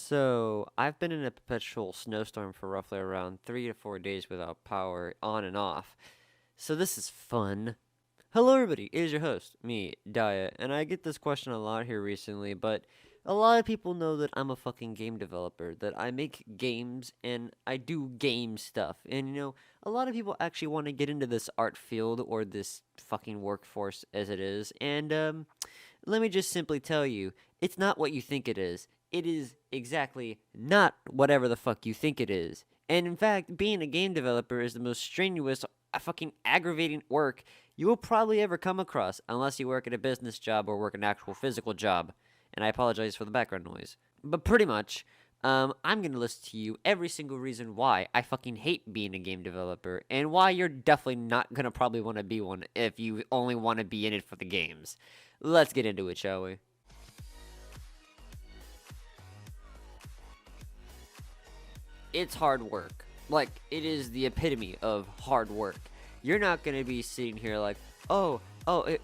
So, I've been in a perpetual snowstorm for roughly around 3 to 4 days without power, on and off. So, this is fun. Hello, everybody. It is your host, me, Daya, and I get this question a lot here recently, but a lot of people know that I'm a fucking game developer, that I make games and I do game stuff. And, a lot of people actually want to get into this art field or this fucking workforce as it is, and, let me just simply tell you, it's not what you think it is. It is exactly not whatever the fuck you think it is. And in fact, being a game developer is the most strenuous, fucking aggravating work you will probably ever come across unless you work at a business job or work an actual physical job. And I apologize for the background noise. But pretty much, I'm gonna list to you every single reason why I fucking hate being a game developer and why you're definitely not gonna probably want to be one if you only want to be in it for the games. Let's get into it, shall we? It's hard work. Like, it is the epitome of hard work. You're not gonna be sitting here like,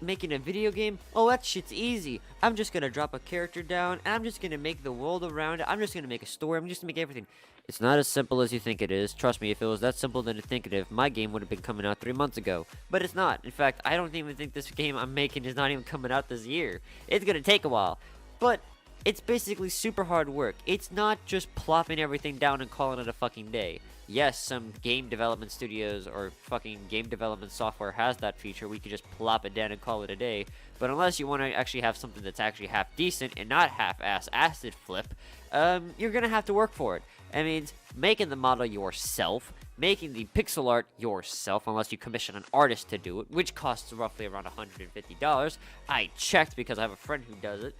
making a video game? Oh, that shit's easy. I'm just gonna drop a character down, and I'm just gonna make the world around it. I'm just gonna make a story. I'm just gonna make everything. It's not as simple as you think it is. Trust me, if it was that simple than indicative, my game would have been coming out 3 months ago. But it's not. In fact, I don't even think this game I'm making is not even coming out this year. It's gonna take a while. But it's basically super hard work. It's not just plopping everything down and calling it a fucking day. Yes, some game development studios or fucking game development software has that feature. We could just plop it down and call it a day. But unless you want to actually have something that's actually half decent and not half-ass acid flip, you're gonna have to work for it. That means making the model yourself, making the pixel art yourself, unless you commission an artist to do it, which costs roughly around $150. I checked because I have a friend who does it.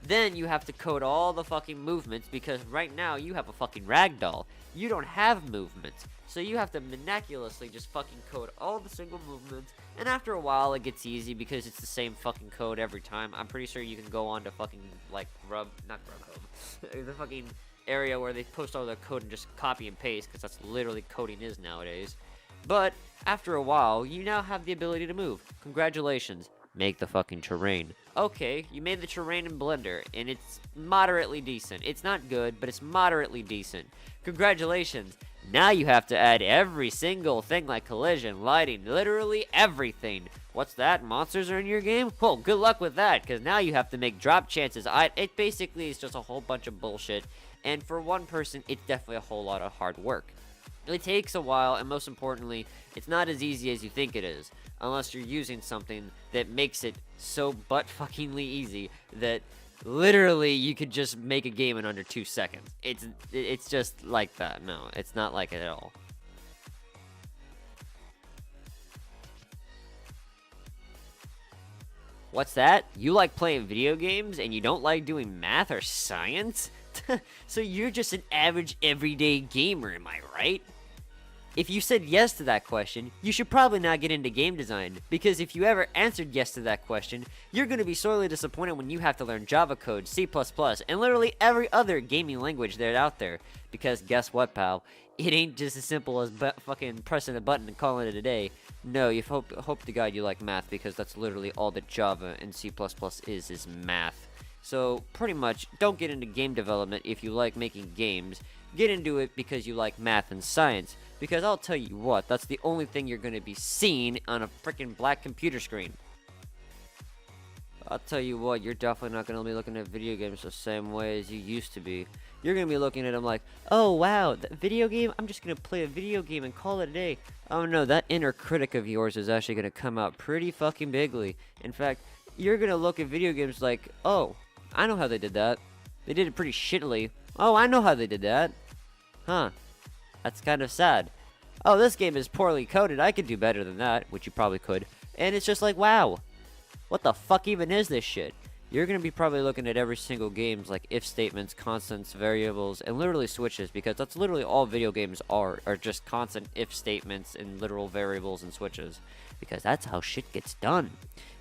Then you have to code all the fucking movements because right now you have a fucking ragdoll. You don't have movements. So you have to maniaculously just fucking code all the single movements. And after a while it gets easy because it's the same fucking code every time. I'm pretty sure you can go on to fucking like not Grubhub. The fucking area where they post all their code and just copy and paste because that's literally coding is nowadays. But after a while, you now have the ability to move. Congratulations. Make the fucking terrain. Okay, you made the terrain in Blender, and it's moderately decent. It's not good, but it's moderately decent. Congratulations. Now you have to add every single thing like collision, lighting, literally everything. What's that? Monsters are in your game? Well, good luck with that, because now you have to make drop chances. It basically is just a whole bunch of bullshit, and for one person, it's definitely a whole lot of hard work. It takes a while, and most importantly, it's not as easy as you think it is, unless you're using something that makes it so butt-fuckingly easy that literally you could just make a game in under 2 seconds. It's just like that. No, it's not like it at all. What's that? You like playing video games and you don't like doing math or science? So you're just an average everyday gamer, am I right? If you said yes to that question, you should probably not get into game design, because if you ever answered yes to that question, you're going to be sorely disappointed when you have to learn Java code, C++, and literally every other gaming language that's out there. Because guess what, pal? It ain't just as simple as fucking pressing a button and calling it a day. No, you hope to God you like math, because that's literally all that Java and C++ is math. So, pretty much, don't get into game development if you like making games. Get into it because you like math and science. Because I'll tell you what, that's the only thing you're going to be seeing on a freaking black computer screen. I'll tell you what, you're definitely not going to be looking at video games the same way as you used to be. You're going to be looking at them like, oh wow, that video game? I'm just going to play a video game and call it a day. Oh no, that inner critic of yours is actually going to come out pretty fucking bigly. In fact, you're going to look at video games like, oh, I know how they did that. They did it pretty shittily. Oh, I know how they did that. Huh. That's kind of sad. Oh, this game is poorly coded. I could do better than that, which you probably could. And it's just like, wow. What the fuck even is this shit? You're going to be probably looking at every single game's like if statements, constants, variables, and literally switches, because that's literally all video games are just constant if statements and literal variables and switches. Because that's how shit gets done.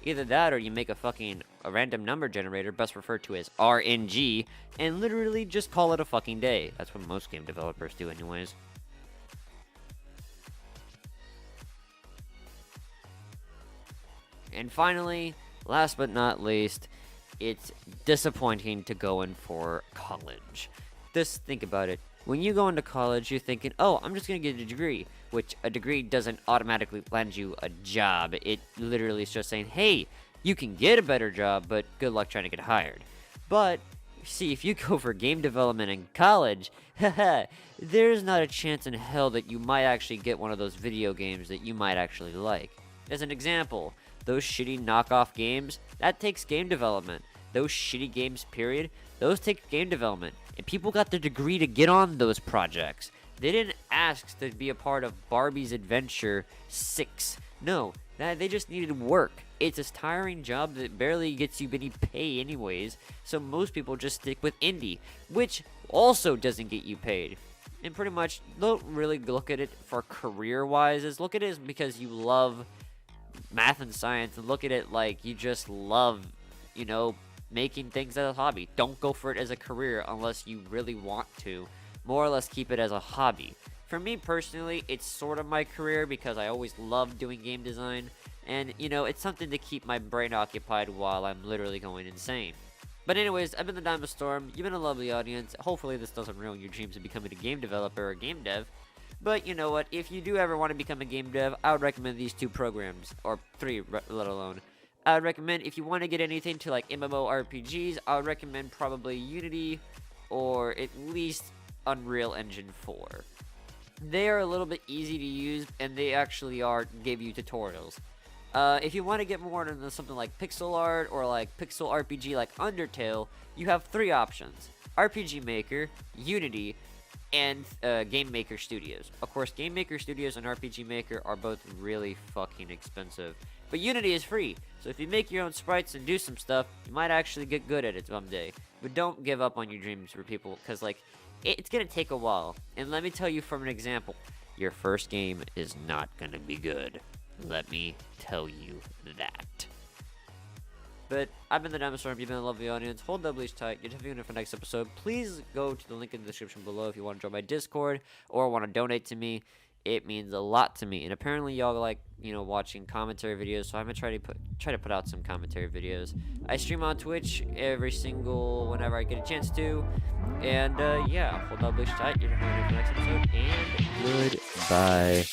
Either that or you make a random number generator, best referred to as RNG, and literally just call it a fucking day. That's what most game developers do anyways. And finally, last but not least, it's disappointing to go in for college. Just think about it. When you go into college, you're thinking, oh, I'm just going to get a degree, which a degree doesn't automatically land you a job. It literally is just saying, hey, you can get a better job, but good luck trying to get hired. But, see, if you go for game development in college, there's not a chance in hell that you might actually get one of those video games that you might actually like. As an example, those shitty knockoff games, that takes game development. Those shitty games, period, those take game development. And people got their degree to get on those projects. They didn't ask to be a part of Barbie's Adventure 6. No, they just needed work. It's a tiring job that barely gets you any pay anyways, so most people just stick with indie, which also doesn't get you paid. And pretty much, don't really look at it for career-wise, is look at it as because you love math and science, and look at it like you just love, you know, making things as a hobby. Don't go for it as a career unless you really want to. More or less keep it as a hobby. For me personally, it's sort of my career because I always loved doing game design, and you know, it's something to keep my brain occupied while I'm literally going insane. But anyways, I've been the Diamond Storm. You've been a lovely audience. Hopefully this doesn't ruin your dreams of becoming a game developer or game dev. But you know what, if you do ever want to become a game dev, I would recommend these 2 programs, or 3 let alone. I would recommend, if you want to get anything to like MMORPGs, I would recommend probably Unity or at least Unreal Engine 4. They are a little bit easy to use, and they actually give you tutorials. If you want to get more into something like pixel art or like pixel RPG like Undertale, you have 3 options: RPG Maker, Unity, and Game Maker Studios. Of course, Game Maker Studios and RPG Maker are both really fucking expensive, but Unity is free, so if you make your own sprites and do some stuff, you might actually get good at it someday. But don't give up on your dreams for people, because like, it's gonna take a while. And let me tell you from an example, your first game is not gonna be good. Let me tell you that. But I've been the Diamond Storm, you've been a lovely audience. Hold W tight, you're definitely for next episode. Please go to the link in the description below if you want to join my Discord or want to donate to me. It means a lot to me. And apparently y'all like, you know, watching commentary videos, so I'm gonna try to put out some commentary videos. I stream on Twitch whenever I get a chance to. And yeah, hold W tight, you're definitely for next episode, and goodbye.